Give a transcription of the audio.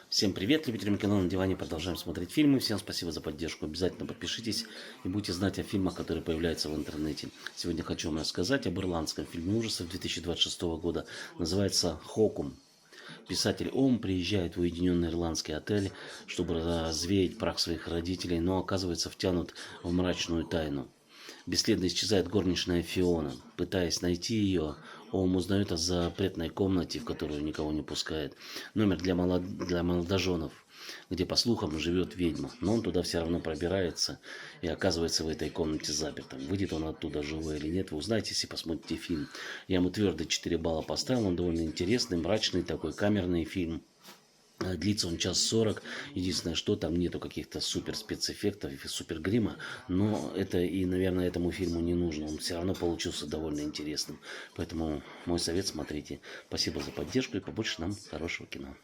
Всем привет, любителям кино на диване. Продолжаем смотреть фильмы. Всем спасибо за поддержку. Обязательно подпишитесь и будете знать о фильмах, которые появляются в интернете. Сегодня хочу вам рассказать об ирландском фильме ужасов 2026 года. Называется «Хокум». Писатель Ом приезжает в уединенный ирландский отель, чтобы развеять прах своих родителей, но оказывается втянут в мрачную тайну. Бесследно исчезает горничная Фиона. Пытаясь найти ее, Оум узнает о запретной комнате, в которую никого не пускает. Номер для молодоженов, где, по слухам, живет ведьма. Но он туда все равно пробирается и оказывается в этой комнате запертым. Выйдет он оттуда живой или нет, вы узнаете, если посмотрите фильм. Я ему твердо 4 балла поставил. Он довольно интересный, мрачный такой камерный фильм. Длится он 1:40. Единственное, что там нету каких-то супер спецэффектов и супер грима. Но это и, наверное, этому фильму не нужно. Он все равно получился довольно интересным. Поэтому мой совет — смотрите. Спасибо за поддержку и побольше нам хорошего кино.